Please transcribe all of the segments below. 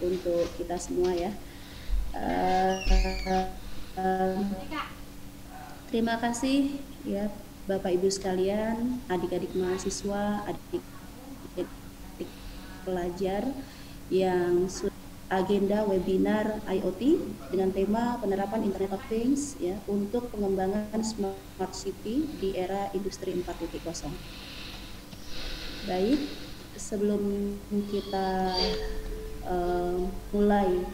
untuk kita semua ya. Terima kasih ya Bapak Ibu sekalian, adik-adik mahasiswa, adik-adik pelajar yang agenda webinar IoT dengan tema penerapan Internet of Things ya untuk pengembangan Smart City di era Industri 4.0. Baik, sebelum kita mulai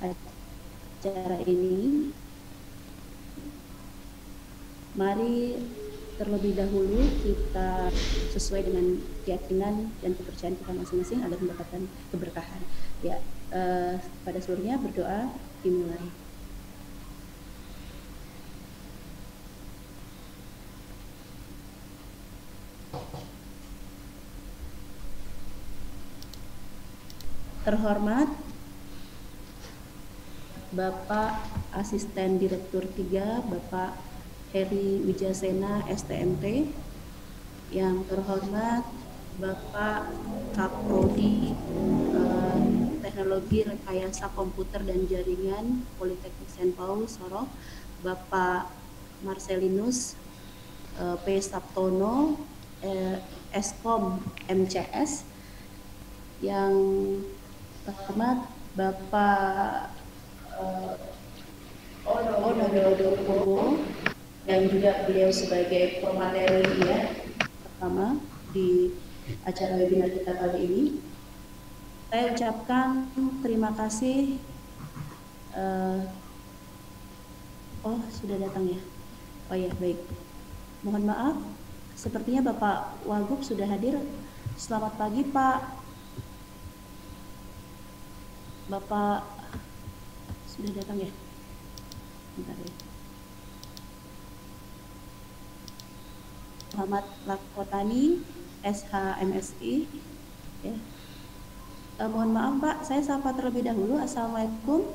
acara ini, mari terlebih dahulu kita sesuai dengan keyakinan dan kepercayaan kita masing-masing agar mendapatkan keberkahan. Ya, pada seluruhnya berdoa dimulai. Terhormat Bapak Asisten Direktur 3, Bapak Heri Wijasena, STMT. Yang terhormat Bapak Kaprodi Teknologi Rekayasa Komputer dan Jaringan Politeknik Saint Paul Sorong, Bapak Marcelinus P. Sabtono, Eskom MCS. Yang terhormat Bapak Ono Widodo Purwo, yang juga beliau sebagai pemateri ya pertama di acara webinar kita kali ini. Saya ucapkan terima kasih. Oh, sudah datang ya. Oh ya, baik. Mohon maaf, sepertinya Bapak Wagub sudah hadir. Selamat pagi, Pak. Bapak sudah datang ya? Bentar ya. Muhammad Lakotani, SHMSI. Ya. Mohon maaf Pak, saya sapa terlebih dahulu. Assalamualaikum.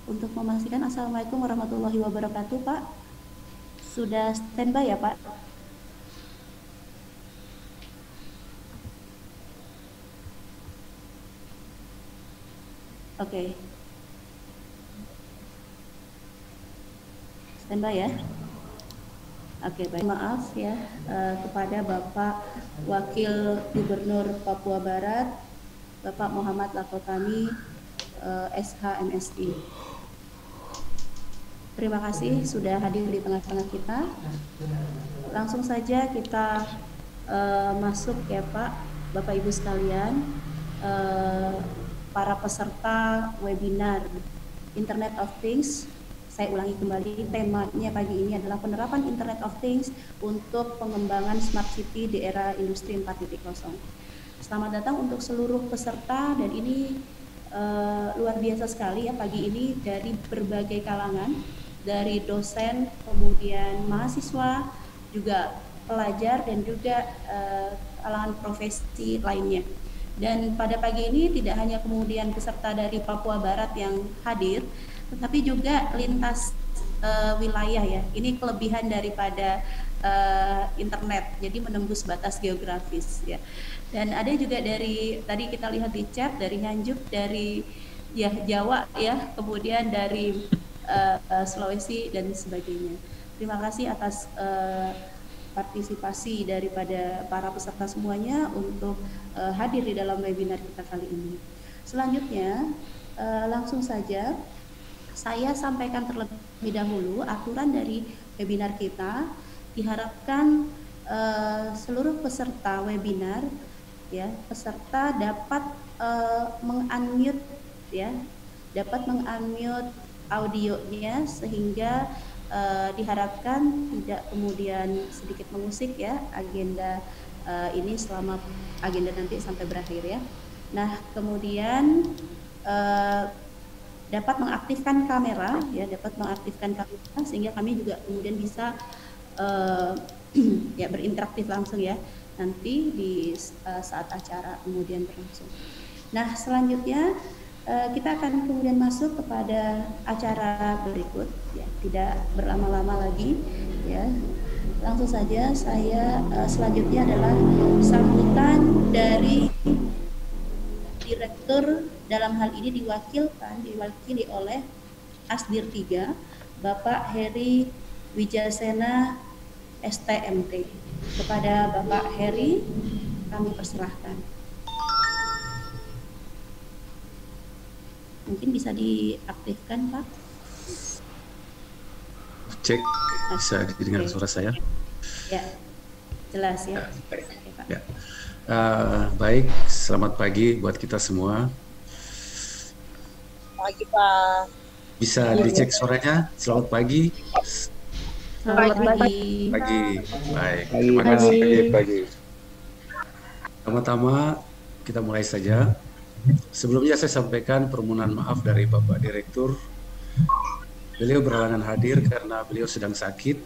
Untuk memastikan, Assalamualaikum warahmatullahi wabarakatuh Pak. Sudah standby ya Pak? Oke. Standby ya? Oke, baik. Maaf ya kepada Bapak Wakil Gubernur Papua Barat, Bapak Muhammad Lakotani, SHMSI. Terima kasih sudah hadir di tengah-tengah kita. Langsung saja kita masuk ya Pak, Bapak Ibu sekalian, para peserta webinar Internet of Things. Saya ulangi kembali, temanya pagi ini adalah penerapan Internet of Things untuk pengembangan Smart City di era Industri 4.0. Selamat datang untuk seluruh peserta, dan ini luar biasa sekali ya pagi ini, dari berbagai kalangan, dari dosen, kemudian mahasiswa, juga pelajar, dan juga kalangan profesi lainnya. Dan pada pagi ini tidak hanya kemudian peserta dari Papua Barat yang hadir, tetapi juga lintas wilayah ya. Ini kelebihan daripada internet, jadi menembus batas geografis ya. Dan ada juga dari, tadi kita lihat di chat, dari Nganjuk, dari ya Jawa ya, kemudian dari Sulawesi dan sebagainya. Terima kasih atas partisipasi daripada para peserta semuanya untuk hadir di dalam webinar kita kali ini. Selanjutnya langsung saja saya sampaikan terlebih dahulu aturan dari webinar kita. Diharapkan seluruh peserta webinar ya, peserta dapat mengunmute ya, dapat mengunmute audionya, sehingga diharapkan tidak kemudian sedikit mengusik ya agenda ini selama agenda nanti sampai berakhir ya. Nah, kemudian dapat mengaktifkan kamera ya, dapat mengaktifkan kamera sehingga kami juga kemudian bisa ya berinteraktif langsung ya nanti di saat acara kemudian berlangsung. Nah, selanjutnya kita akan kemudian masuk kepada acara berikut ya, tidak berlama-lama lagi ya. Langsung saja saya selanjutnya adalah sambutan dari Direktur dalam hal ini diwakili oleh Asdir 3, Bapak Heri Wijasena STMT. Kepada Bapak Heri kami persilahkan. Mungkin bisa diaktifkan, Pak. Cek, bisa didengar suara saya? Ya, jelas ya. Baik. Oke, Pak. Ya. Baik, selamat pagi buat kita semua. Pagi, Pak. Bisa dicek suaranya? Selamat pagi. Selamat pagi. Pagi. Baik, terima kasih. Pagi. Pertama-tama kita mulai saja. Sebelumnya saya sampaikan permohonan maaf dari Bapak Direktur. Beliau berhalangan hadir karena beliau sedang sakit,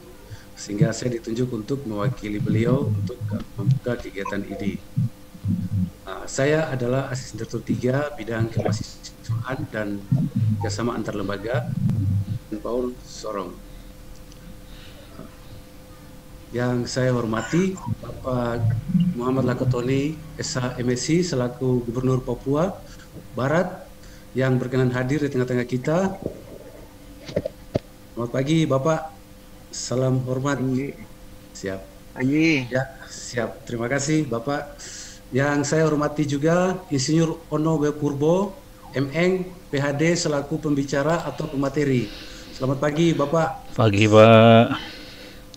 sehingga saya ditunjuk untuk mewakili beliau untuk membuka kegiatan ini. Saya adalah Asisten Direktur 3 Bidang Kemahasiswaan dan Kerjasama Antar Lembaga, Paul Sorong. Yang saya hormati Bapak Muhammad Lakotoni SH MSc selaku Gubernur Papua Barat yang berkenan hadir di tengah-tengah kita. Selamat pagi Bapak, salam hormat. Siap. Pagi. Ya, siap. Terima kasih Bapak. Yang saya hormati juga Insinyur Ono W. Purbo, MN, PhD selaku pembicara atau pemateri. Selamat pagi Bapak. Pagi Pak.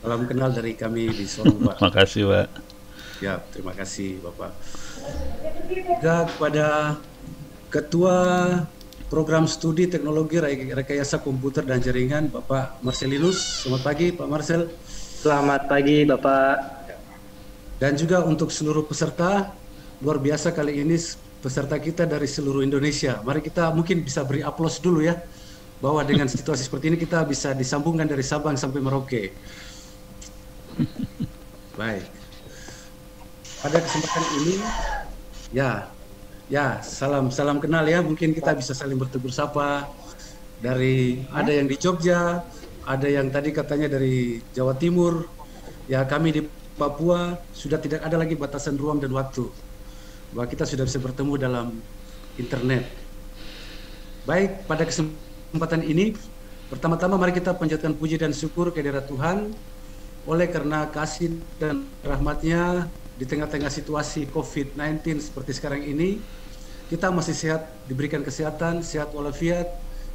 Salam kenal dari kami di Sorong Pak. Terima kasih Pak. Ya, terima kasih Bapak. Juga kepada Ketua Program Studi Teknologi Rekayasa Komputer dan Jaringan Bapak Marcelinus. Selamat pagi Pak Marcel. Selamat pagi Bapak. Dan juga untuk seluruh peserta, luar biasa kali ini peserta kita dari seluruh Indonesia. Mari kita mungkin bisa beri aplaus dulu ya, bahwa dengan situasi seperti ini kita bisa disambungkan dari Sabang sampai Merauke. Baik. Pada kesempatan ini, salam kenal ya. Mungkin kita bisa saling bertegur sapa. Ada yang di Jogja, ada yang tadi katanya dari Jawa Timur. Ya, kami di Papua sudah tidak ada lagi batasan ruang dan waktu, bahwa kita sudah bisa bertemu dalam internet. Baik, pada kesempatan ini, pertama-tama mari kita panjatkan puji dan syukur kehadirat Tuhan, oleh karena kasih dan rahmat-Nya di tengah-tengah situasi COVID-19 seperti sekarang ini, kita masih sehat, diberikan kesehatan, sehat walafiat,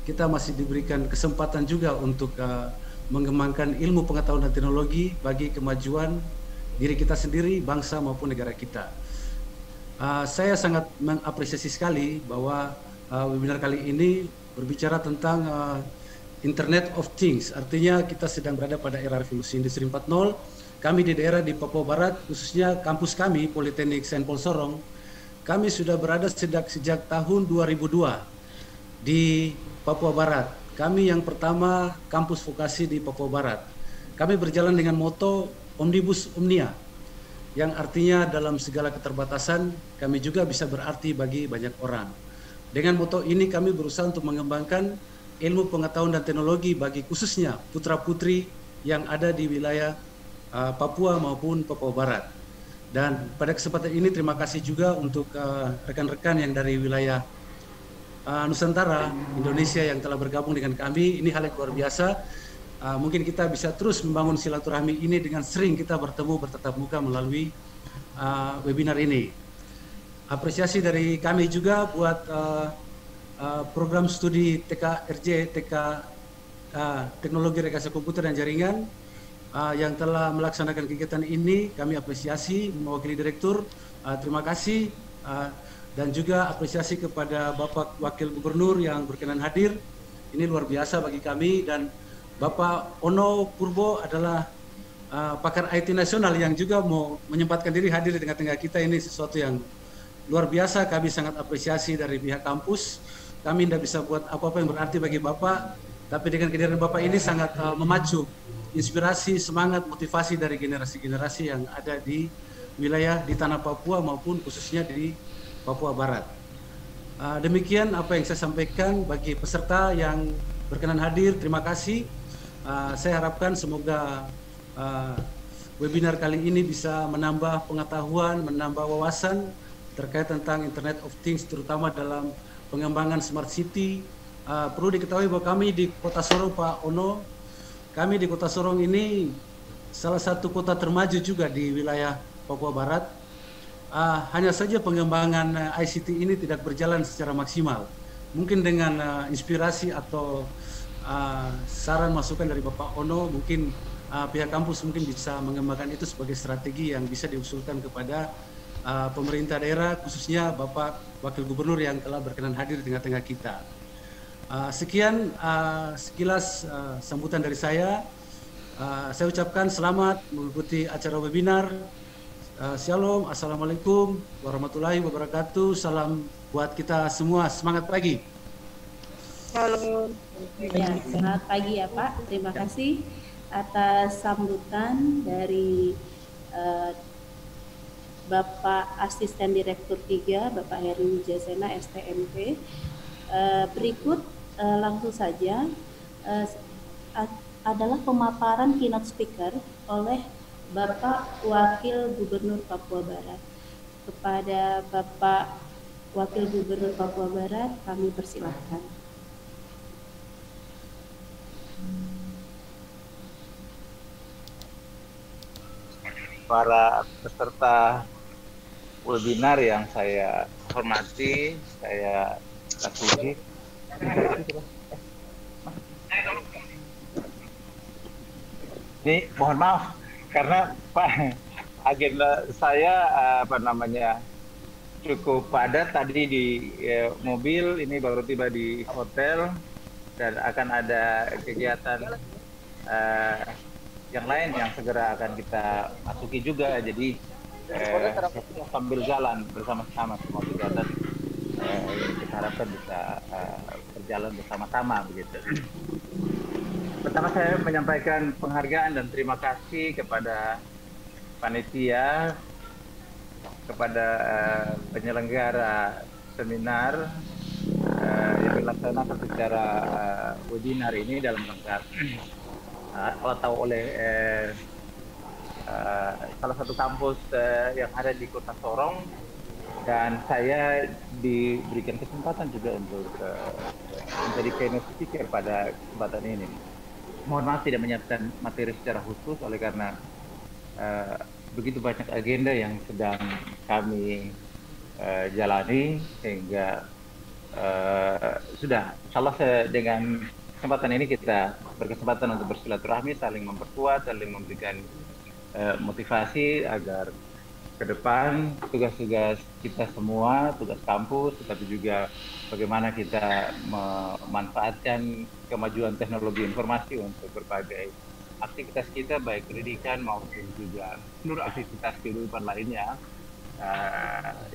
kita masih diberikan kesempatan juga untuk mengembangkan ilmu pengetahuan dan teknologi bagi kemajuan diri kita sendiri, bangsa maupun negara kita. Saya sangat mengapresiasi sekali bahwa webinar kali ini berbicara tentang Internet of Things, artinya kita sedang berada pada era revolusi industri 4.0. Kami di daerah di Papua Barat, khususnya kampus kami, Politeknik Saint Paul Sorong, kami sudah berada sejak tahun 2002 di Papua Barat. Kami yang pertama kampus vokasi di Papua Barat. Kami berjalan dengan moto Omnibus Omnia, yang artinya dalam segala keterbatasan kami juga bisa berarti bagi banyak orang. Dengan moto ini kami berusaha untuk mengembangkan ilmu pengetahuan dan teknologi bagi khususnya putra-putri yang ada di wilayah Papua maupun Papua Barat. Dan pada kesempatan ini terima kasih juga untuk rekan-rekan yang dari wilayah Nusantara, Indonesia yang telah bergabung dengan kami. Ini hal yang luar biasa. Mungkin kita bisa terus membangun silaturahmi ini dengan sering kita bertemu bertatap muka melalui webinar ini. Apresiasi dari kami juga buat program studi TKRJ, Teknologi Rekayasa Komputer dan Jaringan yang telah melaksanakan kegiatan ini. Kami apresiasi mewakili direktur. Terima kasih dan juga apresiasi kepada Bapak Wakil Gubernur yang berkenan hadir. Ini luar biasa bagi kami, dan Bapak Ono Purbo adalah pakar IT nasional yang juga mau menyempatkan diri hadir di tengah-tengah kita. Ini sesuatu yang luar biasa. Kami sangat apresiasi dari pihak kampus. Kami tidak bisa buat apa-apa yang berarti bagi Bapak, tapi dengan kehadiran Bapak ini sangat memacu inspirasi, semangat, motivasi dari generasi-generasi yang ada di wilayah di tanah Papua maupun khususnya di Papua Barat. Demikian apa yang saya sampaikan bagi peserta yang berkenan hadir. Terima kasih. Saya harapkan semoga webinar kali ini bisa menambah pengetahuan, menambah wawasan terkait tentang Internet of Things, terutama dalam pengembangan Smart City. Perlu diketahui bahwa kami di Kota Sorong, Pak Ono, kami di Kota Sorong ini salah satu kota termaju juga di wilayah Papua Barat. Hanya saja pengembangan ICT ini tidak berjalan secara maksimal. Mungkin dengan inspirasi atau saran masukan dari Bapak Ono, mungkin pihak kampus mungkin bisa mengembangkan itu sebagai strategi yang bisa diusulkan kepada pemerintah daerah, khususnya Bapak Wakil Gubernur yang telah berkenan hadir di tengah-tengah kita. Sekian sekilas sambutan dari saya. Saya ucapkan selamat mengikuti acara webinar. Shalom, assalamualaikum warahmatullahi wabarakatuh. Salam buat kita semua. Semangat pagi. Halo. Ya, selamat pagi ya Pak. Terima kasih atas sambutan dari Bapak Asisten Direktur 3, Bapak Heri Wijasena, STMP. Berikut langsung saja adalah pemaparan keynote speaker oleh Bapak Wakil Gubernur Papua Barat. Kepada Bapak Wakil Gubernur Papua Barat, kami persilahkan. Para peserta webinar yang saya hormati, saya kasihi. Ini mohon maaf karena Pak agenda saya cukup padat tadi di mobil, ini baru tiba di hotel dan akan ada kegiatan yang lain yang segera akan kita masuki juga. Jadi sambil jalan bersama-sama semua kegiatan kita harapkan bisa berjalan bersama-sama begitu. Pertama saya menyampaikan penghargaan dan terima kasih kepada panitia, kepada penyelenggara seminar yang dilaksanakan secara webinar ini dalam rangka kalau tahu oleh salah satu kampus yang ada di Kota Sorong, dan saya diberikan kesempatan juga untuk menjadi keynote speaker pada kesempatan ini. Mohon maaf tidak menyiapkan materi secara khusus oleh karena begitu banyak agenda yang sedang kami jalani sehingga sudah insyaallah dengan kesempatan ini kita berkesempatan untuk bersilaturahmi, saling memperkuat, saling memberikan motivasi agar ke depan tugas-tugas kita semua, tugas kampus, tetapi juga bagaimana kita memanfaatkan kemajuan teknologi informasi untuk berbagai aktivitas kita, baik pendidikan maupun juga seluruh aktivitas kehidupan lainnya,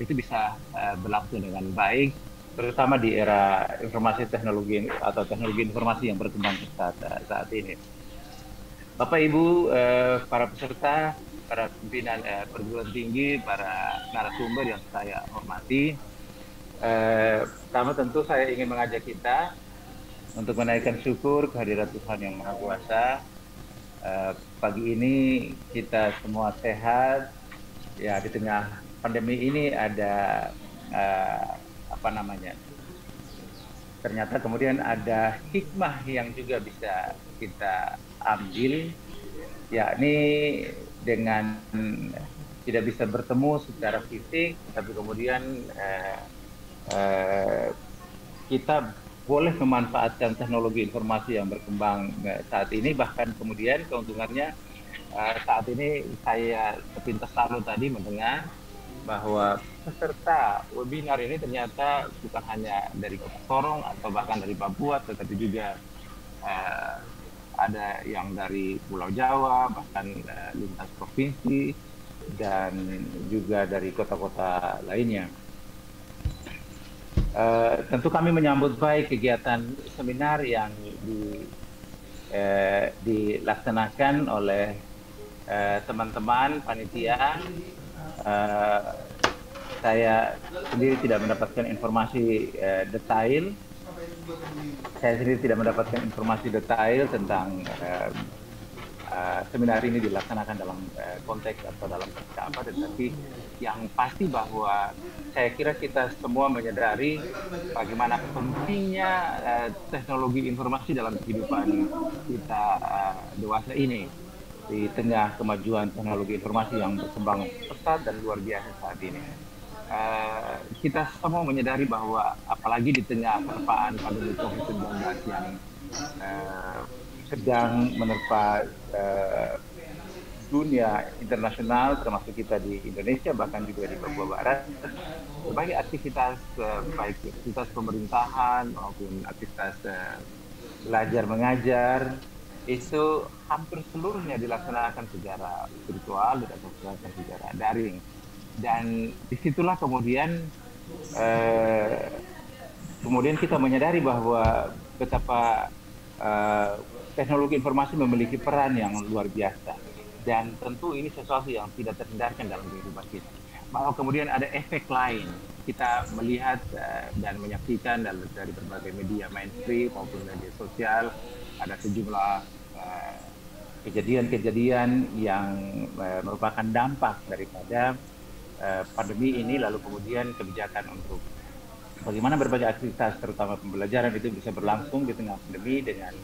itu bisa berlangsung dengan baik, terutama di era informasi teknologi atau teknologi informasi yang berkembang saat ini. Bapak Ibu, para peserta, para pimpinan perguruan tinggi, para narasumber yang saya hormati, pertama tentu saya ingin mengajak kita untuk menaikkan syukur kehadirat Tuhan Yang Maha Kuasa. Pagi ini kita semua sehat, ya di tengah pandemi ini ada ternyata kemudian ada hikmah yang juga bisa kita ambil, yakni dengan tidak bisa bertemu secara fisik, tapi kemudian kita boleh memanfaatkan teknologi informasi yang berkembang saat ini. Bahkan kemudian keuntungannya saat ini saya sepintas lalu tadi mendengar bahwa peserta webinar ini ternyata bukan hanya dari Kota Sorong atau bahkan dari Papua, tetapi juga ada yang dari Pulau Jawa, bahkan lintas provinsi, dan juga dari kota-kota lainnya. Tentu kami menyambut baik kegiatan seminar yang dilaksanakan oleh teman-teman panitia. Saya sendiri tidak mendapatkan informasi detail. Saya sendiri tidak mendapatkan informasi detail tentang seminar ini dilaksanakan dalam konteks atau dalam kerangka apa, tetapi yang pasti bahwa saya kira kita semua menyadari bagaimana pentingnya teknologi informasi dalam kehidupan kita dewasa ini di tengah kemajuan teknologi informasi yang berkembang pesat dan luar biasa saat ini. Kita semua menyadari bahwa apalagi di tengah terpaan pandemi COVID-19 yang sedang menerpa dunia internasional, termasuk kita di Indonesia, bahkan juga di Papua Barat, berbagai aktivitas, baik aktivitas pemerintahan maupun aktivitas belajar mengajar, itu hampir seluruhnya dilaksanakan secara virtual dan dilaksanakan secara daring. Dan disitulah kemudian kita menyadari bahwa betapa teknologi informasi memiliki peran yang luar biasa, dan tentu ini sesuatu yang tidak terhindarkan dalam kehidupan kita. Bahwa kemudian ada efek lain, kita melihat dan menyaksikan dari berbagai media mainstream maupun media sosial, ada sejumlah kejadian-kejadian yang merupakan dampak daripada pandemi ini, lalu kemudian kebijakan untuk bagaimana berbagai aktivitas, terutama pembelajaran, itu bisa berlangsung di tengah pandemi dengan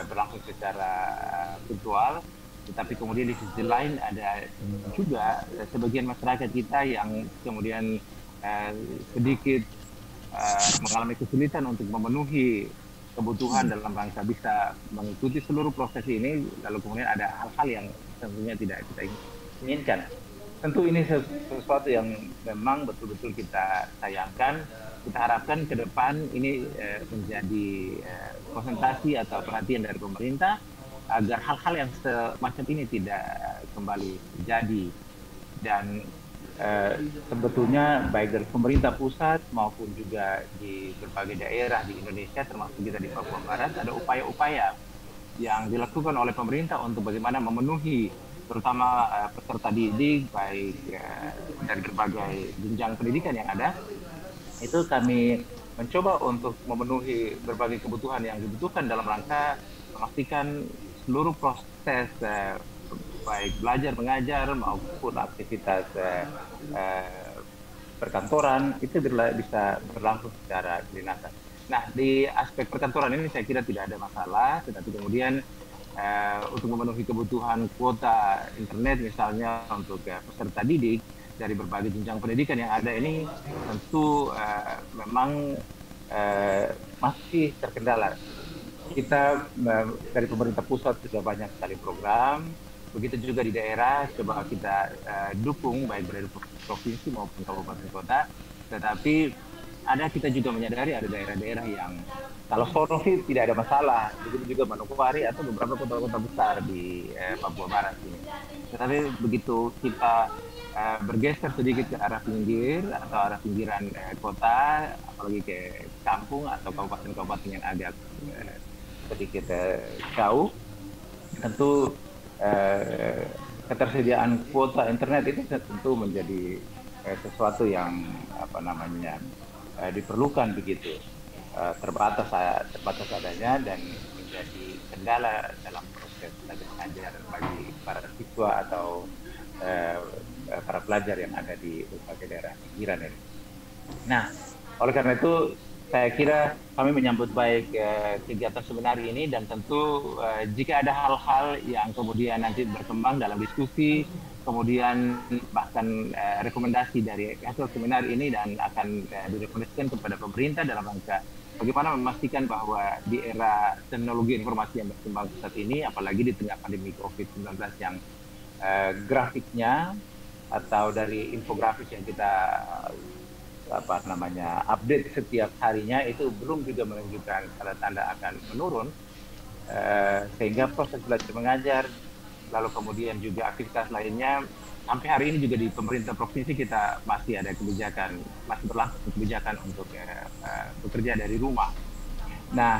berlangsung secara virtual. Tetapi kemudian di sisi lain ada juga sebagian masyarakat kita yang kemudian sedikit mengalami kesulitan untuk memenuhi kebutuhan dalam rangka bisa mengikuti seluruh proses ini, lalu kemudian ada hal-hal yang tentunya tidak kita inginkan. Tentu ini sesuatu yang memang betul-betul kita sayangkan. Kita harapkan ke depan ini menjadi konsentrasi atau perhatian dari pemerintah agar hal-hal yang semacam ini tidak kembali terjadi. Dan sebetulnya baik dari pemerintah pusat maupun juga di berbagai daerah di Indonesia, termasuk kita di Papua Barat, ada upaya-upaya yang dilakukan oleh pemerintah untuk bagaimana memenuhi terutama peserta didik baik dari berbagai jenjang pendidikan yang ada. Itu kami mencoba untuk memenuhi berbagai kebutuhan yang dibutuhkan dalam rangka memastikan seluruh proses baik belajar mengajar maupun aktivitas perkantoran itu bisa berlangsung secara kedinasan. Nah, di aspek perkantoran ini saya kira tidak ada masalah, tetapi kemudian untuk memenuhi kebutuhan kuota internet misalnya untuk peserta didik dari berbagai jenjang pendidikan yang ada ini tentu memang masih terkendala. Kita dari pemerintah pusat sudah banyak sekali program, begitu juga di daerah coba kita dukung baik dari provinsi maupun kabupaten kota, tetapi kita juga menyadari ada daerah-daerah yang kalau sono sih tidak ada masalah, begitu juga Manokwari atau beberapa kota-kota besar di Papua Barat ini. Tetapi begitu kita bergeser sedikit ke arah pinggir atau arah pinggiran kota, apalagi ke kampung atau kabupaten-kabupaten yang agak sedikit jauh, tentu ketersediaan kuota internet itu tentu menjadi sesuatu yang diperlukan begitu. Terbatas adanya dan menjadi kendala dalam proses belajar mengajar bagi para siswa atau para pelajar yang ada di berbagai daerah pinggiran ini. Nah, oleh karena itu saya kira kami menyambut baik kegiatan seminar ini, dan tentu jika ada hal-hal yang kemudian nanti berkembang dalam diskusi, kemudian bahkan rekomendasi dari hasil seminar ini dan akan direkomendasikan kepada pemerintah dalam rangka bagaimana memastikan bahwa di era teknologi informasi yang berkembang saat ini, apalagi di tengah pandemi COVID-19 yang grafiknya atau dari infografis yang kita update setiap harinya itu belum juga menunjukkan tanda-tanda akan menurun, sehingga proses belajar mengajar lalu kemudian juga aktivitas lainnya sampai hari ini juga di pemerintah provinsi kita masih berlangsung kebijakan untuk bekerja dari rumah. Nah,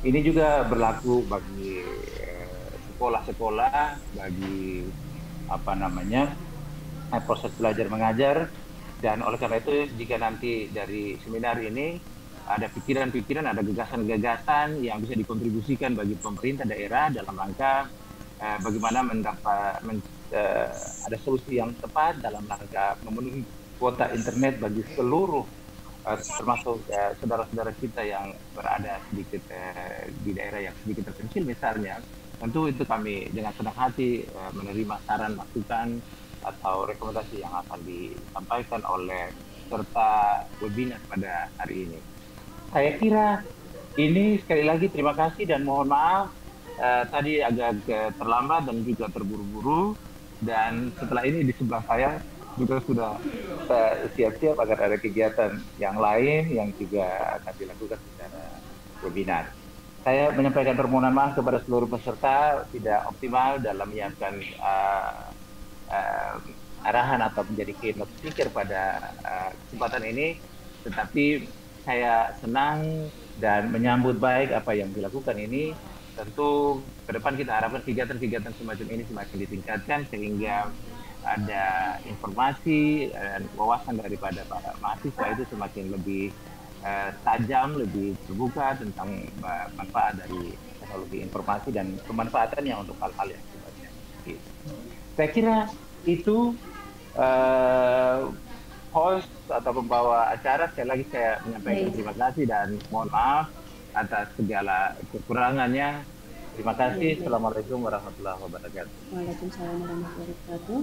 ini juga berlaku bagi sekolah-sekolah, bagi proses belajar mengajar. Dan oleh karena itu jika nanti dari seminar ini ada pikiran-pikiran, ada gagasan-gagasan yang bisa dikontribusikan bagi pemerintah daerah dalam rangka bagaimana ada solusi yang tepat dalam rangka memenuhi kuota internet bagi seluruh termasuk saudara-saudara kita yang berada sedikit di daerah yang sedikit terpencil misalnya. Tentu itu kami dengan senang hati menerima saran, masukan, atau rekomendasi yang akan disampaikan oleh peserta webinar pada hari ini. Saya kira ini sekali lagi terima kasih dan mohon maaf tadi agak terlambat dan juga terburu-buru, dan setelah ini di sebelah saya juga sudah siap-siap agar ada kegiatan yang lain yang juga akan dilakukan secara webinar. Saya menyampaikan permohonan maaf kepada seluruh peserta tidak optimal dalam menyiapkan arahan atau menjadi keynote speaker pada kesempatan ini, tetapi saya senang dan menyambut baik apa yang dilakukan ini. Tentu ke depan kita harapkan kegiatan-kegiatan semacam ini semakin ditingkatkan sehingga ada informasi dan wawasan daripada para mahasiswa itu semakin lebih tajam, lebih terbuka tentang manfaat dari teknologi informasi dan pemanfaatannya untuk hal-hal yang sifatnya. Saya kira itu host atau pembawa acara. Sekali lagi saya menyampaikan terima kasih dan mohon maaf atas segala kekurangannya. Terima kasih. Assalamualaikum warahmatullahi wabarakatuh. Waalaikumsalam warahmatullahi wabarakatuh.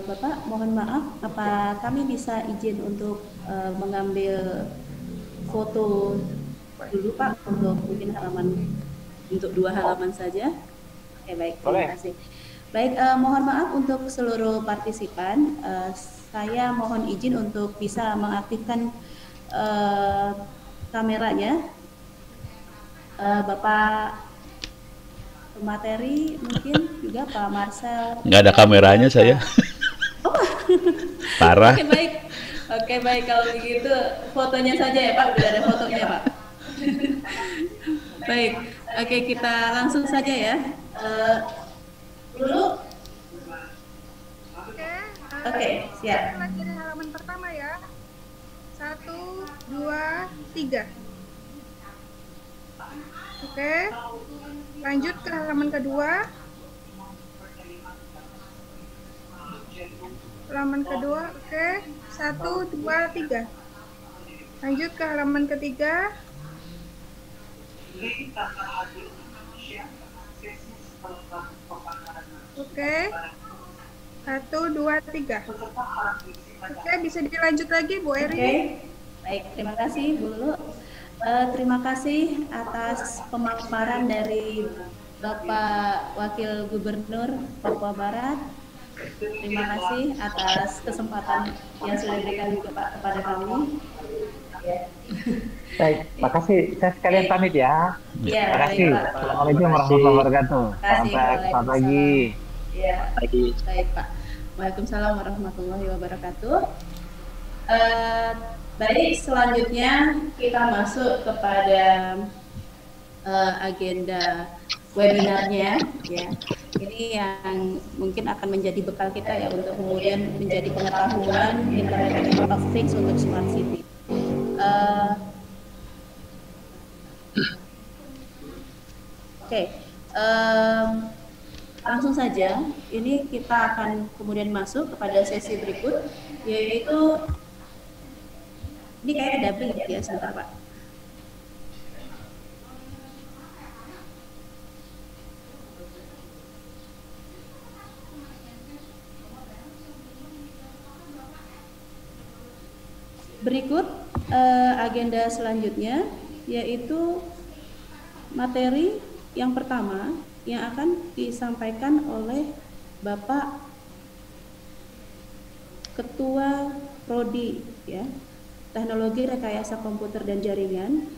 Bapak, mohon maaf, apa kami bisa izin untuk mengambil foto dulu Pak, untuk mungkin untuk 2 halaman saja? Oke, baik, terima kasih. Baik, mohon maaf untuk seluruh partisipan, saya mohon izin untuk bisa mengaktifkan kameranya. Bapak materi mungkin juga Pak Marcel. Nggak ada kameranya saya. Oh. Parah. Oke baik kalau begitu fotonya saja ya Pak, udah ada fotonya Pak. Baik, oke kita langsung saja ya. Dulu. Oke, siap. Lagi di halaman pertama ya. 1, 2, 3. Oke. Lanjut ke halaman kedua. Halaman kedua, oke. 1, 2, 3. Lanjut ke halaman ketiga. Oke. 1, 2, 3. Oke, bisa dilanjut lagi Bu Eri. Oke. Baik, terima kasih Bu Lulu. Terima kasih atas pemaparan dari Bapak Wakil Gubernur Papua Barat. Terima kasih atas kesempatan yang sudah diberikan juga Pak kepada kami. Baik, makasih. Saya sekalian pamit ya. Ya, Terima kasih. baik, Pak. Assalamualaikum warahmatullahi wabarakatuh. Selamat pagi. Ya, baik Pak. Waalaikumsalam warahmatullahi wabarakatuh. Baik, selanjutnya kita masuk kepada agenda webinarnya ya. Ini yang mungkin akan menjadi bekal kita ya untuk kemudian menjadi pengetahuan Internet of Things untuk Smart City. Langsung saja, ini kita akan kemudian masuk kepada sesi berikut, yaitu ini kayak double ya, sebentar Pak. Berikut agenda selanjutnya, yaitu materi yang pertama yang akan disampaikan oleh Bapak Ketua Prodi ya, Teknologi Rekayasa Komputer dan Jaringan,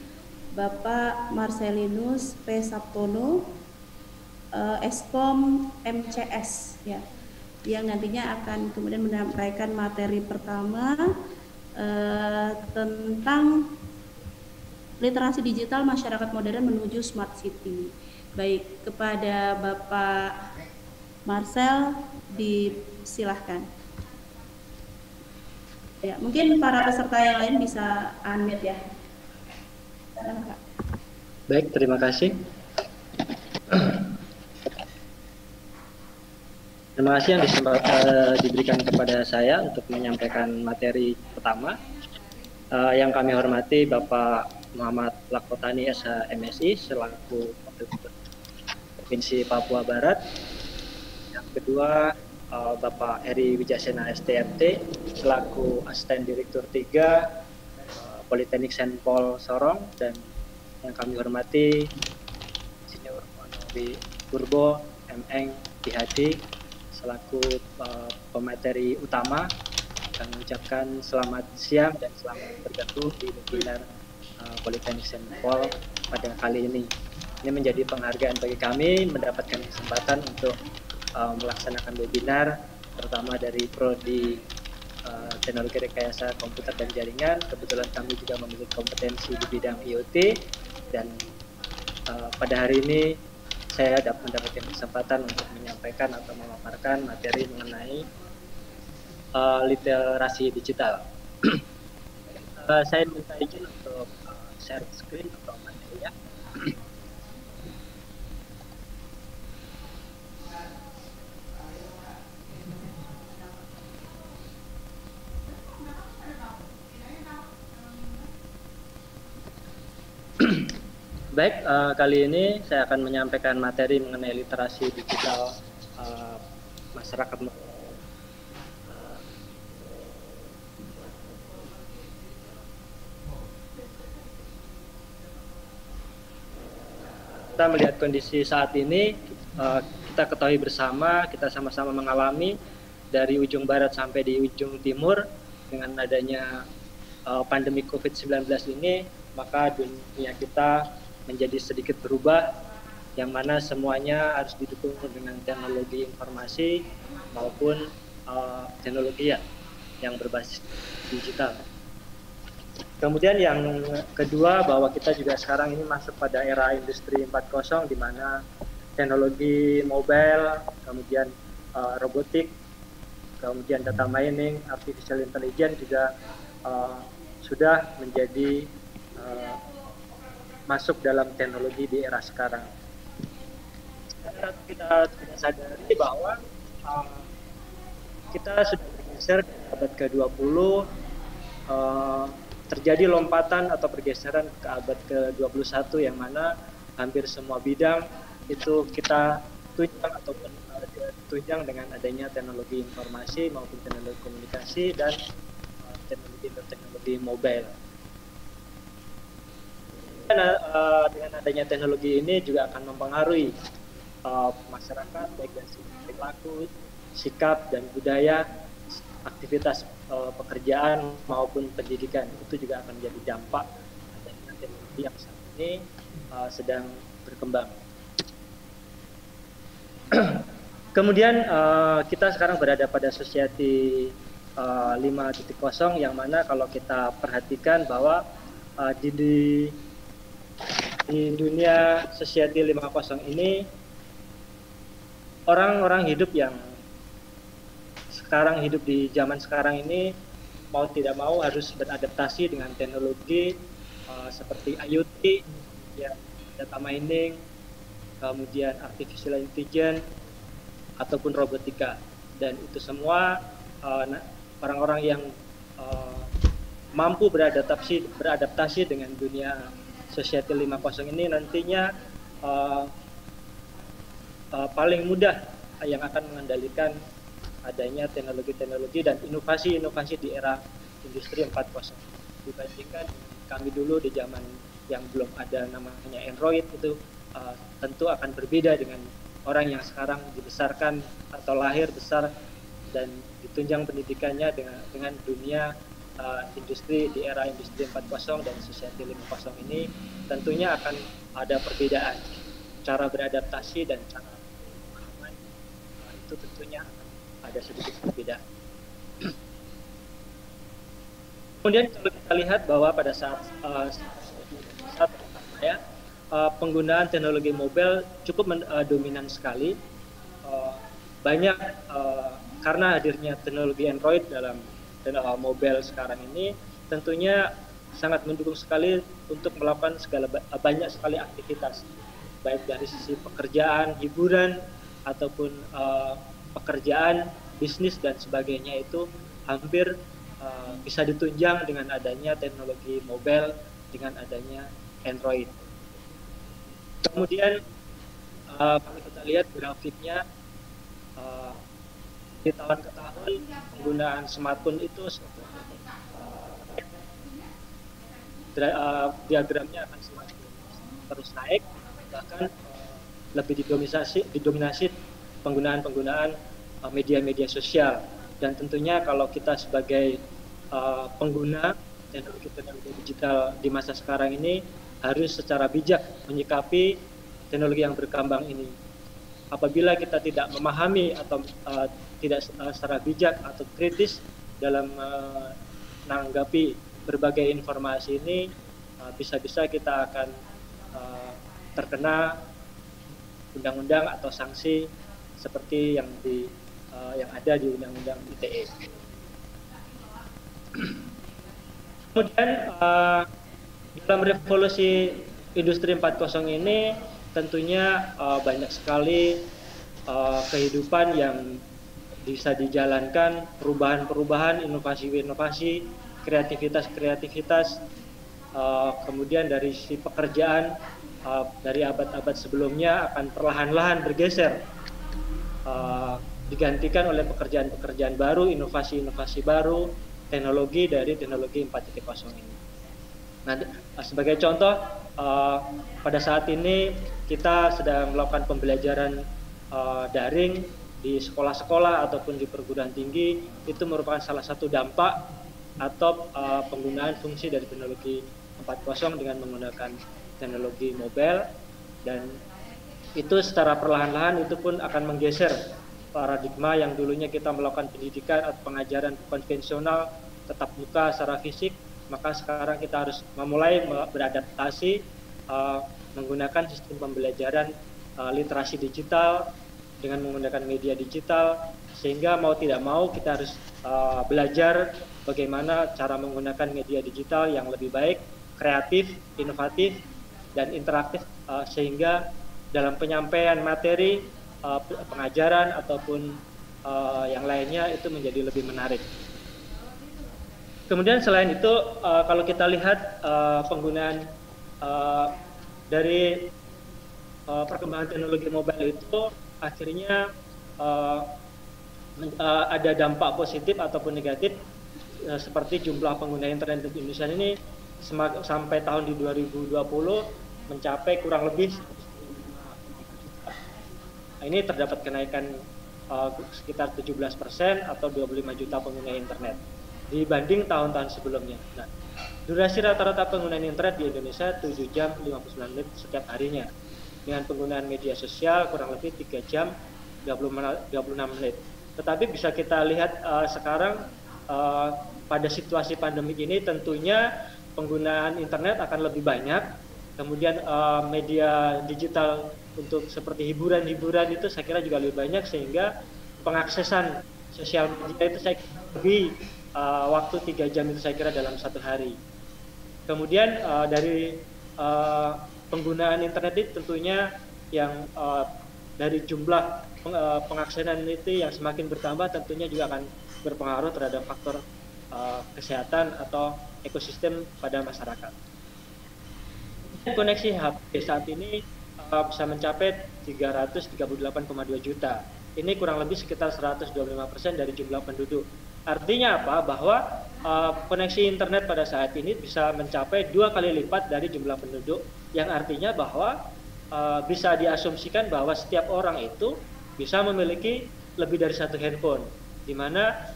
Bapak Marcelinus P. Sabtono, Eskom MCS ya, yang nantinya akan kemudian menyampaikan materi pertama tentang literasi digital masyarakat modern menuju Smart City. Baik, kepada Bapak Marcel disilahkan. Ya, mungkin para peserta yang lain bisa unmute ya. Baik, terima kasih. Terima kasih yang diberikan kepada saya untuk menyampaikan materi pertama. Yang kami hormati Bapak Muhammad Lakotani SH MSI selaku Wakil Gubernur Provinsi Papua Barat. Yang kedua Bapak Eri Wijasena STMT selaku Asisten Direktur 3 Politeknik Senpol Sorong, dan yang kami hormati Insinyur Monowi Purbo MN PhD selaku pemateri utama. Kami ucapkan selamat siang dan selamat bergabung di webinar Politeknik Senpol pada kali ini. Ini menjadi penghargaan bagi kami mendapatkan kesempatan untuk melaksanakan webinar, terutama dari Prodi Teknologi Rekayasa Komputer dan Jaringan. Kebetulan kami juga memiliki kompetensi di bidang IoT, dan pada hari ini saya dapat mendapatkan kesempatan untuk menyampaikan atau memaparkan materi mengenai literasi digital. Saya minta izin untuk share screen atau materi ya. Baik, kali ini saya akan menyampaikan materi mengenai literasi digital masyarakat. Kita melihat kondisi saat ini, kita ketahui bersama, kita sama-sama mengalami dari ujung barat sampai di ujung timur dengan adanya pandemi COVID-19 ini, maka dunia kita menjadi sedikit berubah, yang mana semuanya harus didukung dengan teknologi informasi maupun teknologi yang berbasis digital. Kemudian yang kedua, bahwa kita juga sekarang ini masuk pada era industri 4.0, di mana teknologi mobile, kemudian robotik, kemudian data mining, artificial intelligence juga sudah menjadi masuk dalam teknologi di era sekarang. Kita tidak sadari bahwa kita sudah bergeser ke abad ke-20, terjadi lompatan atau pergeseran ke abad ke-21, yang mana hampir semua bidang itu kita tunjang ataupun tunjang dengan adanya teknologi informasi maupun teknologi komunikasi dan teknologi mobile. Dengan adanya teknologi ini juga akan mempengaruhi masyarakat, baik dari segi perilaku, sikap dan budaya, aktivitas pekerjaan maupun pendidikan. Itu juga akan menjadi dampak adanya teknologi yang saat ini sedang berkembang. Kemudian kita sekarang berada pada society 5.0, yang mana kalau kita perhatikan bahwa di dunia society 5.0 ini, orang-orang hidup yang sekarang hidup di zaman sekarang ini mau tidak mau harus beradaptasi dengan teknologi seperti IoT, ya, data mining, kemudian artificial intelligence ataupun robotika, dan itu semua orang-orang yang mampu beradaptasi dengan dunia Society 5.0 ini nantinya paling mudah yang akan mengendalikan adanya teknologi-teknologi dan inovasi-inovasi di era industri 4.0 dibandingkan kami dulu di zaman yang belum ada namanya Android. Itu tentu akan berbeda dengan orang yang sekarang dibesarkan atau lahir besar dan ditunjang pendidikannya dengan dunia industri di era industri 4.0 dan society 5.0 ini. Tentunya akan ada perbedaan cara beradaptasi dan cara pemahaman, itu tentunya ada sedikit perbedaan. Kemudian kalau kita lihat bahwa pada saat penggunaan teknologi mobile cukup dominan sekali, banyak karena hadirnya teknologi Android dalam mobile sekarang ini tentunya sangat mendukung sekali untuk melakukan banyak sekali aktivitas, baik dari sisi pekerjaan, hiburan, ataupun pekerjaan, bisnis dan sebagainya itu hampir bisa ditunjang dengan adanya teknologi mobile, dengan adanya Android. Kemudian kalau kita lihat grafiknya, di tahun ke tahun penggunaan smartphone itu diagramnya akan semakin terus naik, bahkan lebih didominasi penggunaan media-media sosial. Dan tentunya kalau kita sebagai pengguna teknologi digital di masa sekarang ini harus secara bijak menyikapi teknologi yang berkembang ini. Apabila kita tidak memahami atau tidak secara bijak atau kritis dalam menanggapi berbagai informasi ini, bisa-bisa kita akan terkena undang-undang atau sanksi seperti yang ada di Undang-Undang ITE. Kemudian dalam revolusi industri 4.0 ini tentunya banyak sekali kehidupan yang bisa dijalankan, perubahan-perubahan, inovasi-inovasi, kreativitas, kemudian dari sisi pekerjaan dari abad-abad sebelumnya akan perlahan-lahan bergeser, digantikan oleh pekerjaan-pekerjaan baru, inovasi-inovasi baru, teknologi dari teknologi 4.0 ini. Nah, sebagai contoh, pada saat ini kita sedang melakukan pembelajaran daring di sekolah-sekolah ataupun di perguruan tinggi. Itu merupakan salah satu dampak atau penggunaan fungsi dari teknologi 4.0 dengan menggunakan teknologi mobile, dan itu secara perlahan-lahan itu pun akan menggeser paradigma yang dulunya kita melakukan pendidikan atau pengajaran konvensional tetap muka secara fisik, maka sekarang kita harus memulai beradaptasi menggunakan sistem pembelajaran literasi digital dengan menggunakan media digital, sehingga mau tidak mau kita harus belajar bagaimana cara menggunakan media digital yang lebih baik, kreatif, inovatif, dan interaktif, sehingga dalam penyampaian materi, pengajaran ataupun yang lainnya itu menjadi lebih menarik. Kemudian selain itu, kalau kita lihat penggunaan dari perkembangan teknologi mobile itu akhirnya ada dampak positif ataupun negatif, seperti jumlah pengguna internet di Indonesia ini sampai tahun di 2020 mencapai kurang lebih, ini terdapat kenaikan sekitar 17% atau 25 juta pengguna internet dibanding tahun-tahun sebelumnya. Nah, durasi rata-rata penggunaan internet di Indonesia 7 jam 59 menit setiap harinya, dengan penggunaan media sosial kurang lebih 3 jam 26 menit. Tetapi bisa kita lihat sekarang pada situasi pandemi ini tentunya penggunaan internet akan lebih banyak, kemudian media digital untuk seperti hiburan-hiburan itu saya kira juga lebih banyak, sehingga pengaksesan sosial media itu saya kira lebih waktu 3 jam itu saya kira dalam satu hari. Kemudian dari penggunaan internet itu tentunya yang dari jumlah pengaksesan itu yang semakin bertambah tentunya juga akan berpengaruh terhadap faktor kesehatan atau ekosistem pada masyarakat. Koneksi HP saat ini bisa mencapai 338,2 juta. Ini kurang lebih sekitar 125% dari jumlah penduduk. Artinya apa? Bahwa koneksi internet pada saat ini bisa mencapai 2 kali lipat dari jumlah penduduk, yang artinya bahwa bisa diasumsikan bahwa setiap orang itu bisa memiliki lebih dari satu handphone, di mana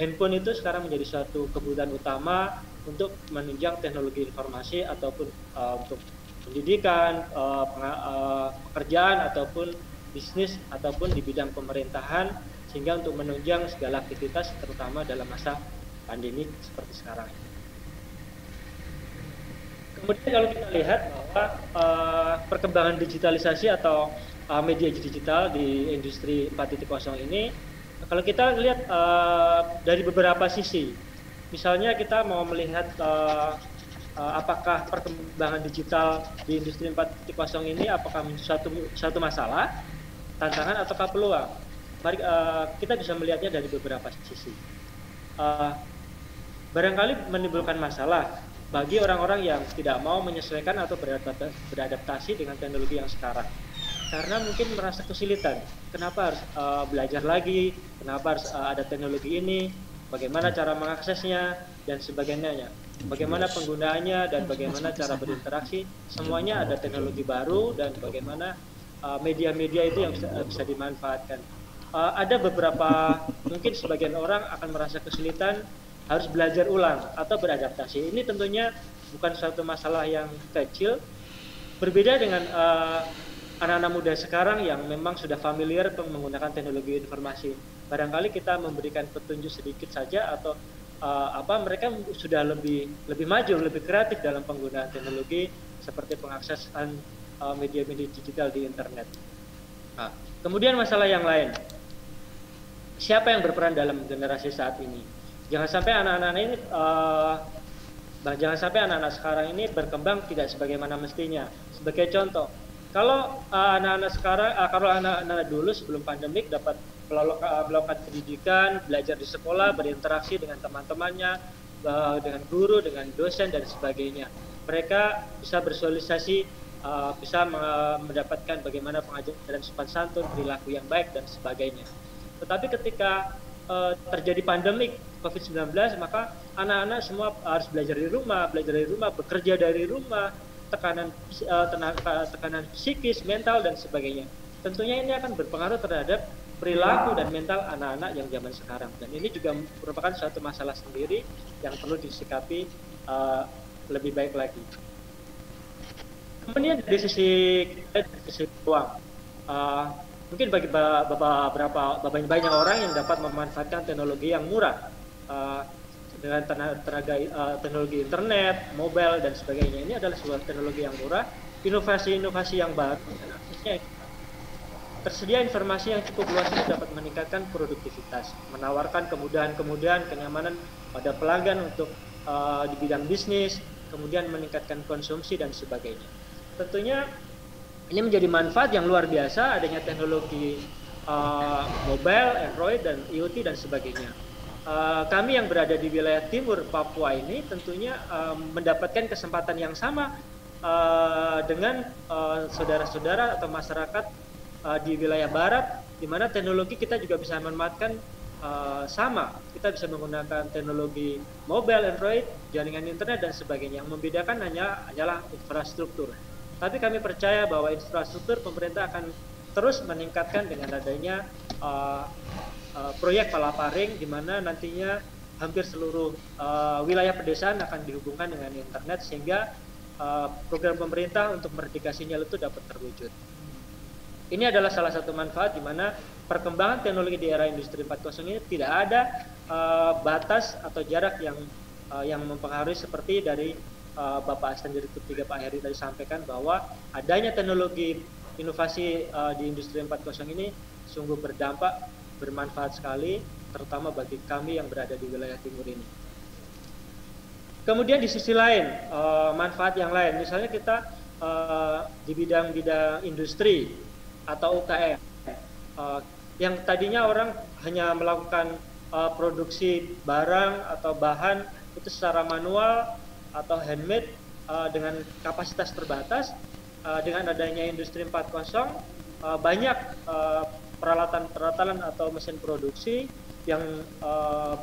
handphone itu sekarang menjadi suatu kebutuhan utama untuk menunjang teknologi informasi ataupun untuk pendidikan, pekerjaan ataupun bisnis ataupun di bidang pemerintahan, sehingga untuk menunjang segala aktivitas terutama dalam masa pandemi seperti sekarang. Kemudian kalau kita lihat bahwa perkembangan digitalisasi atau media digital di industri 4.0 ini, kalau kita lihat dari beberapa sisi, misalnya kita mau melihat apakah perkembangan digital di industri 4.0 ini apakah suatu masalah, tantangan ataukah peluang. mari kita bisa melihatnya dari beberapa sisi. Barangkali menimbulkan masalah bagi orang-orang yang tidak mau menyesuaikan atau beradaptasi dengan teknologi yang sekarang. Karena mungkin merasa kesulitan. Kenapa harus belajar lagi? Kenapa harus ada teknologi ini? Bagaimana cara mengaksesnya dan sebagainya? Bagaimana penggunaannya dan bagaimana cara berinteraksi? Semuanya ada teknologi baru dan bagaimana media-media itu yang bisa dimanfaatkan. Ada beberapa, mungkin sebagian orang akan merasa kesulitan harus belajar ulang atau beradaptasi. Ini tentunya bukan suatu masalah yang kecil. Berbeda dengan anak-anak muda sekarang yang memang sudah familiar menggunakan teknologi informasi. Barangkali kita memberikan petunjuk sedikit saja atau mereka sudah lebih maju, lebih kreatif dalam penggunaan teknologi seperti pengaksesan media-media digital di internet. Kemudian masalah yang lain. Siapa yang berperan dalam generasi saat ini? Jangan sampai anak-anak sekarang ini berkembang tidak sebagaimana mestinya. Sebagai contoh, kalau anak-anak sekarang, kalau anak-anak dulu sebelum pandemik dapat melakukan pendidikan, belajar di sekolah, berinteraksi dengan teman-temannya, dengan guru, dengan dosen dan sebagainya. Mereka bisa bersosialisasi, bisa mendapatkan bagaimana pengajaran sopan santun, perilaku yang baik dan sebagainya. Tetapi ketika terjadi pandemik COVID-19, maka anak-anak semua harus belajar dari rumah, bekerja dari rumah, tekanan psikis, mental dan sebagainya. Tentunya ini akan berpengaruh terhadap perilaku dan mental anak-anak yang zaman sekarang. Dan ini juga merupakan suatu masalah sendiri yang perlu disikapi lebih baik lagi. Kemudian dari sisi peluang, mungkin bagi banyak orang yang dapat memanfaatkan teknologi yang murah dengan tenaga teknologi internet, mobile dan sebagainya. Ini adalah sebuah teknologi yang murah, inovasi-inovasi yang baru. Tersedia informasi yang cukup luas ini dapat meningkatkan produktivitas, menawarkan kemudahan-kemudahan, kenyamanan pada pelanggan untuk di bidang bisnis, kemudian meningkatkan konsumsi dan sebagainya. Tentunya ini menjadi manfaat yang luar biasa adanya teknologi mobile, Android dan IoT dan sebagainya. Kami yang berada di wilayah timur Papua ini tentunya mendapatkan kesempatan yang sama dengan saudara-saudara atau masyarakat di wilayah barat, di mana teknologi kita juga bisa memanfaatkan sama. Kita bisa menggunakan teknologi mobile, Android, jaringan internet dan sebagainya. Yang membedakan hanyalah infrastruktur. Tapi kami percaya bahwa infrastruktur pemerintah akan terus meningkatkan dengan adanya proyek Palaparing, di mana nantinya hampir seluruh wilayah pedesaan akan dihubungkan dengan internet sehingga program pemerintah untuk merdeka sinyal itu dapat terwujud. Ini adalah salah satu manfaat di mana perkembangan teknologi di era industri 4.0 ini tidak ada batas atau jarak yang mempengaruhi seperti dari Bapak Asisten Direktur 3 Pak Heri tadi sampaikan bahwa adanya teknologi inovasi di industri 4.0 ini sungguh berdampak, bermanfaat sekali, terutama bagi kami yang berada di wilayah timur ini. Kemudian di sisi lain, manfaat yang lain, misalnya kita di bidang-bidang industri atau UKM, yang tadinya orang hanya melakukan produksi barang atau bahan itu secara manual atau handmade dengan kapasitas terbatas, dengan adanya industri 4.0 banyak peralatan-peralatan atau mesin produksi yang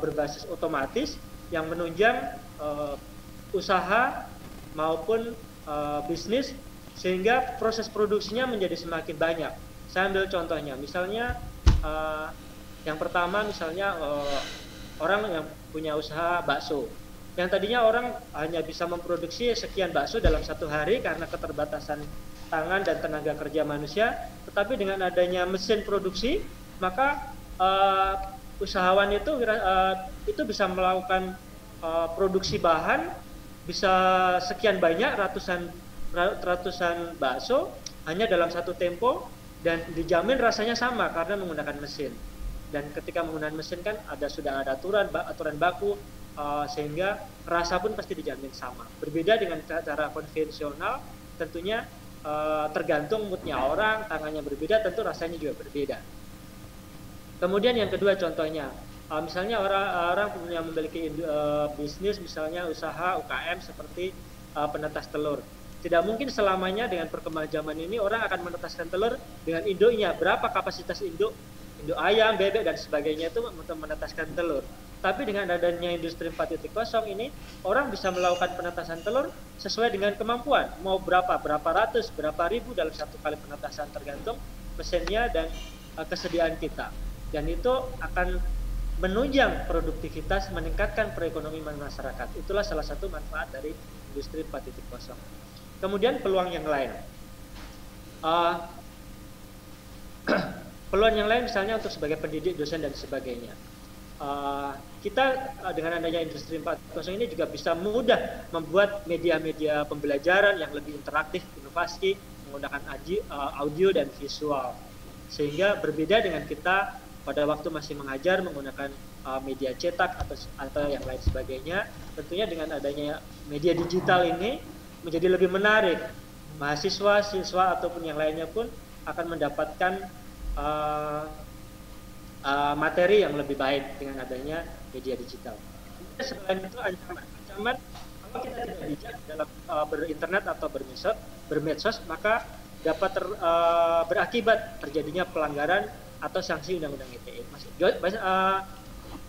berbasis otomatis yang menunjang usaha maupun bisnis sehingga proses produksinya menjadi semakin banyak. Saya ambil contohnya, misalnya yang pertama misalnya orang yang punya usaha bakso. Yang tadinya orang hanya bisa memproduksi sekian bakso dalam satu hari karena keterbatasan tangan dan tenaga kerja manusia, tetapi dengan adanya mesin produksi, maka usahawan itu bisa melakukan produksi bahan bisa sekian banyak ratusan bakso hanya dalam satu tempo dan dijamin rasanya sama karena menggunakan mesin. Dan ketika menggunakan mesin kan sudah ada aturan baku, sehingga rasa pun pasti dijamin sama. Berbeda dengan cara konvensional, tentunya tergantung moodnya orang, tangannya berbeda, tentu rasanya juga berbeda. Kemudian yang kedua contohnya, misalnya orang punya memiliki bisnis, misalnya usaha UKM seperti penetas telur. Tidak mungkin selamanya dengan perkembangan zaman ini orang akan menetaskan telur dengan induknya. Berapa kapasitas induk ayam, bebek, dan sebagainya itu untuk menetaskan telur. Tapi dengan adanya industri 4.0 ini, orang bisa melakukan penetasan telur sesuai dengan kemampuan. Mau berapa ratus, berapa ribu dalam satu kali penetasan, tergantung mesinnya dan kesediaan kita. Dan itu akan menunjang produktivitas, meningkatkan perekonomian masyarakat. Itulah salah satu manfaat dari industri 4.0. Kemudian peluang yang lain. Peluang yang lain misalnya untuk sebagai pendidik, dosen, dan sebagainya. Kita dengan adanya industri 4.0 ini juga bisa mudah membuat media-media pembelajaran yang lebih interaktif, inovasi, menggunakan audio dan visual. Sehingga berbeda dengan kita pada waktu masih mengajar menggunakan media cetak atau yang lain sebagainya. Tentunya dengan adanya media digital ini menjadi lebih menarik. Mahasiswa, siswa, ataupun yang lainnya pun akan mendapatkan materi yang lebih baik dengan adanya media digital. Selain itu ancaman kalau kita tidak bijak dalam berinternet atau bermedsos, maka dapat berakibat terjadinya pelanggaran atau sanksi Undang-Undang ITE.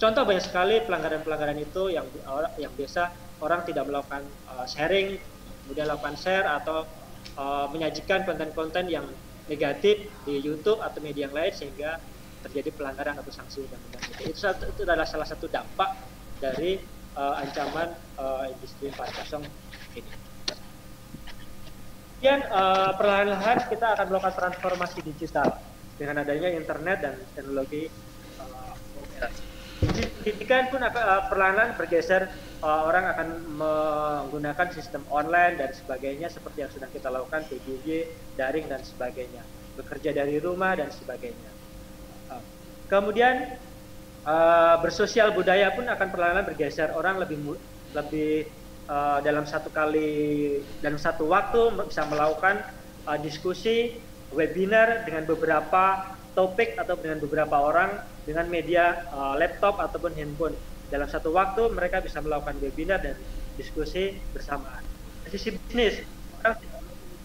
Contoh banyak sekali pelanggaran-pelanggaran itu yang biasa orang tidak melakukan sharing, kemudian melakukan share atau menyajikan konten-konten yang negatif di YouTube atau media yang lain sehingga terjadi pelanggaran atau sanksi Undang-Undang ITE. Itu adalah salah satu dampak dari ancaman industri 4.0 ini. Kemudian perlahan-lahan kita akan melakukan transformasi digital dengan adanya internet dan teknologi modern. Pendidikan pun perlahan-lahan bergeser, orang akan menggunakan sistem online dan sebagainya seperti yang sudah kita lakukan, PJJ, daring dan sebagainya, bekerja dari rumah dan sebagainya. Kemudian bersosial budaya pun akan perlahan-lahan bergeser, orang lebih dalam satu waktu bisa melakukan diskusi webinar dengan beberapa topik atau dengan beberapa orang dengan media laptop ataupun handphone. Dalam satu waktu mereka bisa melakukan webinar dan diskusi bersamaan. Dari sisi bisnis, orang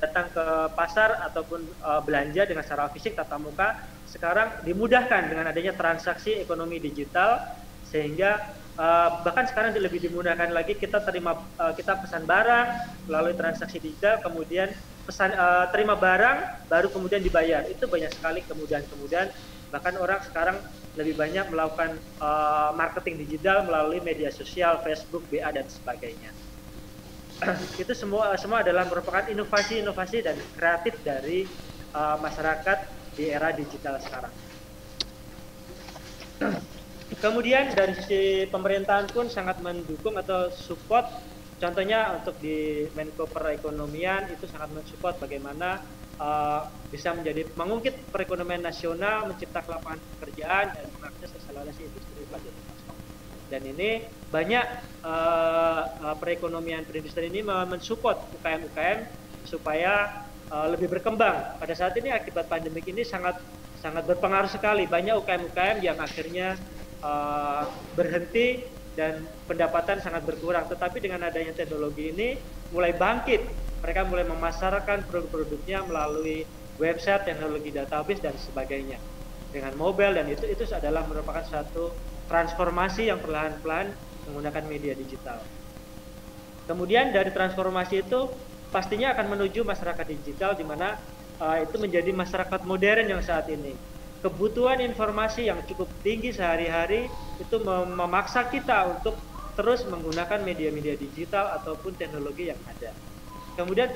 datang ke pasar ataupun belanja dengan secara fisik tatap muka sekarang dimudahkan dengan adanya transaksi ekonomi digital, sehingga bahkan sekarang lebih dimudahkan lagi, kita pesan barang melalui transaksi digital, kemudian terima barang baru kemudian dibayar. Itu banyak sekali kemudahan-kemudahan. Bahkan orang sekarang lebih banyak melakukan marketing digital melalui media sosial, Facebook, BA dan sebagainya. Itu semua adalah merupakan inovasi-inovasi dan kreatif dari masyarakat di era digital sekarang. Kemudian dari sisi pemerintahan pun sangat mendukung atau support. Contohnya untuk di Menko Perekonomian itu sangat mensupport bagaimana bisa mengungkit perekonomian nasional, menciptakan lapangan pekerjaan dan mengakses akselerasi industri 4.0. Dan ini banyak perekonomian perindustrian ini mensupport UKM-UKM supaya lebih berkembang. Pada saat ini akibat pandemik ini sangat berpengaruh sekali. Banyak UKM-UKM yang akhirnya berhenti dan pendapatan sangat berkurang. Tetapi dengan adanya teknologi ini mulai bangkit. Mereka mulai memasarkan produk-produknya melalui website, teknologi database dan sebagainya dengan mobile, dan itu adalah merupakan suatu transformasi yang perlahan-lahan menggunakan media digital. Kemudian dari transformasi itu pastinya akan menuju masyarakat digital, di mana itu menjadi masyarakat modern yang saat ini. Kebutuhan informasi yang cukup tinggi sehari-hari itu memaksa kita untuk terus menggunakan media-media digital ataupun teknologi yang ada. Kemudian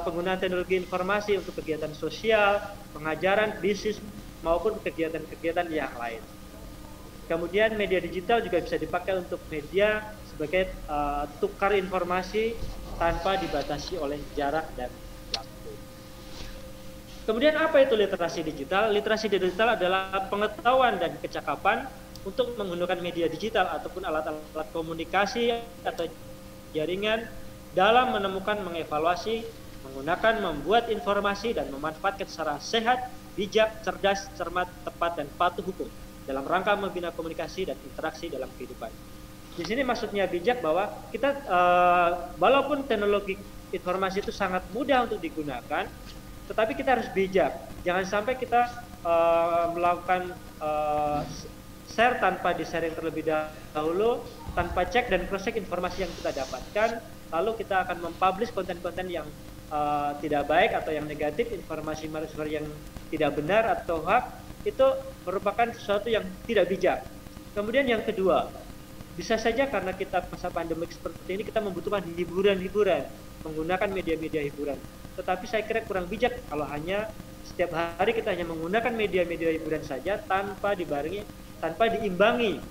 penggunaan teknologi informasi untuk kegiatan sosial, pengajaran, bisnis maupun kegiatan-kegiatan yang lain. Kemudian media digital juga bisa dipakai untuk media sebagai tukar informasi tanpa dibatasi oleh jarak dan waktu. Kemudian apa itu literasi digital? Literasi digital adalah pengetahuan dan kecakapan untuk menggunakan media digital ataupun alat-alat komunikasi atau jaringan dalam menemukan, mengevaluasi, menggunakan, membuat informasi dan memanfaatkan secara sehat bijak, cerdas, cermat, tepat, dan patuh hukum dalam rangka membina komunikasi dan interaksi dalam kehidupan. Di sini maksudnya bijak bahwa kita walaupun teknologi informasi itu sangat mudah untuk digunakan, tetapi kita harus bijak. Jangan sampai kita melakukan share tanpa di-sharing terlebih dahulu, tanpa cek dan cross-check informasi yang kita dapatkan, lalu kita akan mempublish konten-konten yang tidak baik atau yang negatif, informasi yang tidak benar atau hoax, itu merupakan sesuatu yang tidak bijak. Kemudian yang kedua, bisa saja karena kita masa pandemik seperti ini kita membutuhkan hiburan-hiburan, menggunakan media-media hiburan. Tetapi saya kira kurang bijak kalau hanya setiap hari kita hanya menggunakan media-media hiburan saja tanpa diimbangi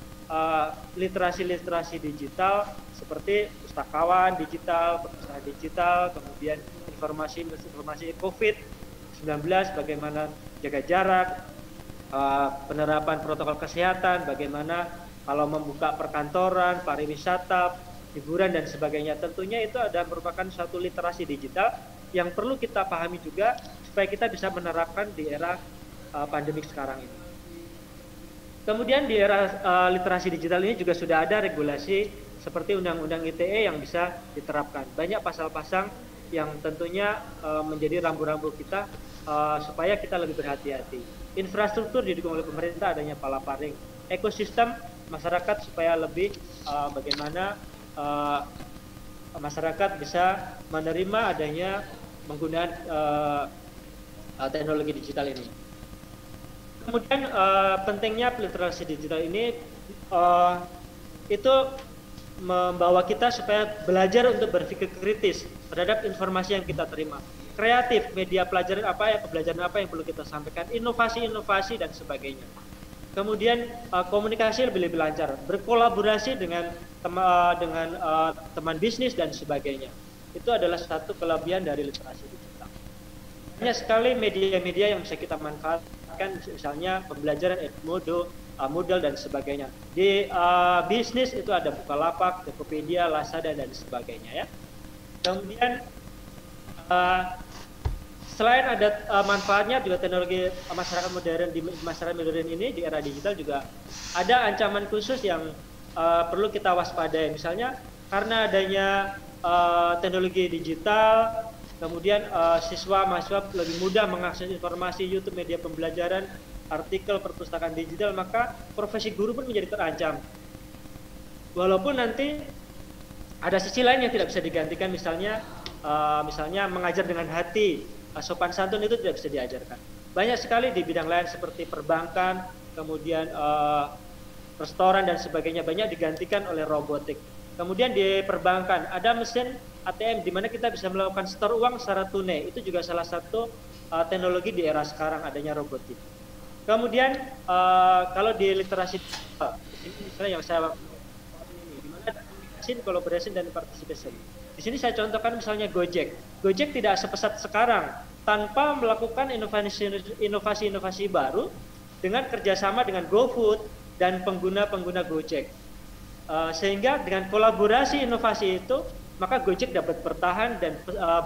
literasi-literasi digital seperti pustakawan digital, perpustakaan digital, kemudian informasi COVID-19, bagaimana jaga jarak, penerapan protokol kesehatan, bagaimana kalau membuka perkantoran, pariwisata, hiburan dan sebagainya. Tentunya itu ada merupakan suatu literasi digital yang perlu kita pahami juga supaya kita bisa menerapkan di era pandemik sekarang ini. Kemudian di era literasi digital ini juga sudah ada regulasi seperti Undang-Undang ITE yang bisa diterapkan. Banyak pasal-pasal yang tentunya menjadi rambu-rambu kita supaya kita lebih berhati-hati. Infrastruktur didukung oleh pemerintah, adanya palaparing. Ekosistem masyarakat supaya lebih bagaimana masyarakat bisa menerima adanya penggunaan teknologi digital ini. Kemudian pentingnya literasi digital ini itu membawa kita supaya belajar untuk berpikir kritis terhadap informasi yang kita terima. Kreatif, media pelajaran pembelajaran apa yang perlu kita sampaikan, inovasi-inovasi dan sebagainya. Kemudian komunikasi lebih lancar, berkolaborasi dengan teman bisnis dan sebagainya. Itu adalah satu kelebihan dari literasi digital. Banyak sekali media-media yang bisa kita manfaatkan, misalnya pembelajaran Edmodo, Moodle dan sebagainya. Di bisnis itu ada Bukalapak, Tokopedia, Lazada dan sebagainya ya. Kemudian selain ada manfaatnya juga teknologi masyarakat modern di masyarakat modern ini di era digital juga ada ancaman khusus yang perlu kita waspadai. Misalnya karena adanya teknologi digital, kemudian mahasiswa lebih mudah mengakses informasi, YouTube, media pembelajaran, artikel, perpustakaan digital, maka profesi guru pun menjadi terancam. Walaupun nanti ada sisi lain yang tidak bisa digantikan, misalnya mengajar dengan hati, sopan santun itu tidak bisa diajarkan. Banyak sekali di bidang lain seperti perbankan, kemudian restoran dan sebagainya banyak digantikan oleh robotik. Kemudian di perbankan ada mesin ATM di mana kita bisa melakukan setor uang secara tunai. Itu juga salah satu teknologi di era sekarang adanya robotik. Kemudian kalau di literasi ini misalnya yang saya di mana komunikasi, collaboration dan participation. Di sini saya contohkan misalnya Gojek. Gojek tidak sepesat sekarang tanpa melakukan inovasi-inovasi baru dengan kerjasama dengan GoFood dan pengguna-pengguna Gojek. Sehingga dengan kolaborasi inovasi itu, maka Gojek dapat bertahan dan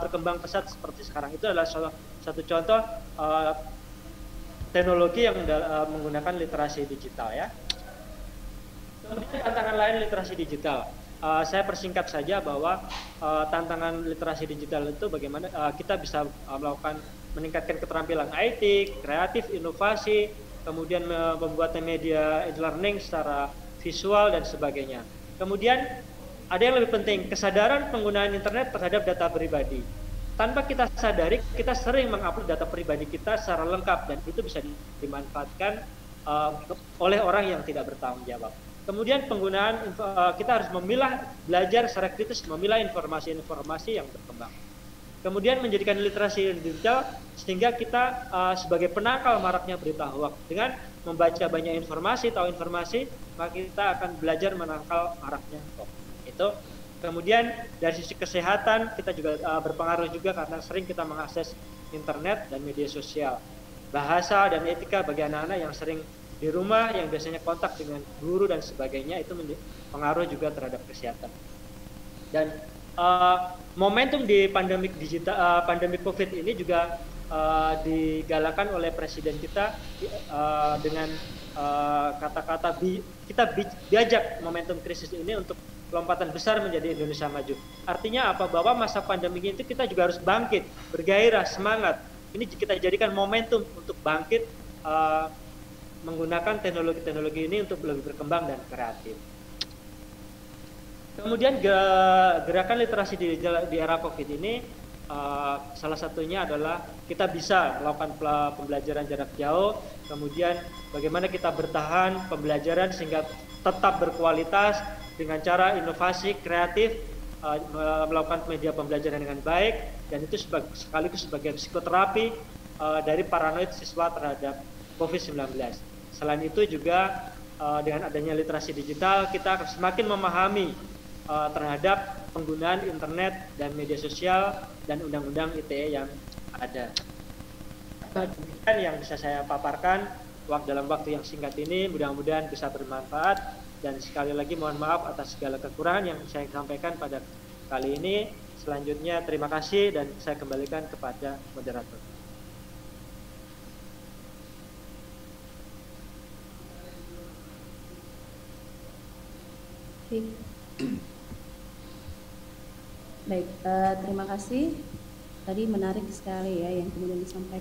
berkembang pesat seperti sekarang. Itu adalah satu contoh teknologi yang menggunakan literasi digital ya. Kemudian tantangan lain literasi digital. Saya persingkat saja bahwa tantangan literasi digital itu bagaimana kita bisa meningkatkan keterampilan IT, kreatif, inovasi, kemudian membuat media e-learning secara visual dan sebagainya. Kemudian ada yang lebih penting, kesadaran penggunaan internet terhadap data pribadi. Tanpa kita sadari, kita sering mengupload data pribadi kita secara lengkap dan itu bisa dimanfaatkan oleh orang yang tidak bertanggung jawab. Kemudian penggunaan kita harus belajar secara kritis memilah informasi-informasi yang berkembang. Kemudian menjadikan literasi digital sehingga kita sebagai penangkal maraknya berita hoax. Dengan membaca banyak informasi, tahu informasi, maka kita akan belajar menangkal maraknya hoax. Itu. Kemudian dari sisi kesehatan kita juga berpengaruh juga karena sering kita mengakses internet dan media sosial. Bahasa dan etika bagi anak-anak yang sering di rumah, yang biasanya kontak dengan guru dan sebagainya, itu pengaruh juga terhadap kesehatan. Dan momentum di pandemik COVID ini juga digalakan oleh presiden kita dengan kata-kata kita diajak momentum krisis ini untuk lompatan besar menjadi Indonesia maju. Artinya apa? Bahwa masa pandemi itu kita juga harus bangkit, bergairah, semangat. Ini kita jadikan momentum untuk bangkit menggunakan teknologi-teknologi ini untuk lebih berkembang dan kreatif. Kemudian gerakan literasi di era COVID ini salah satunya adalah kita bisa melakukan pembelajaran jarak jauh, kemudian bagaimana kita bertahan pembelajaran sehingga tetap berkualitas dengan cara inovasi, kreatif, melakukan media pembelajaran dengan baik, dan itu sekaligus sebagai psikoterapi dari paranoid siswa terhadap COVID-19. Selain itu juga dengan adanya literasi digital, kita akan semakin memahami terhadap penggunaan internet dan media sosial dan undang-undang ITE yang ada. Demikian yang bisa saya paparkan dalam waktu yang singkat ini, mudah-mudahan bisa bermanfaat, dan sekali lagi mohon maaf atas segala kekurangan yang saya sampaikan pada kali ini. Selanjutnya terima kasih dan saya kembalikan kepada moderator. Baik, terima kasih. Tadi menarik sekali ya yang kemudian disampaikan.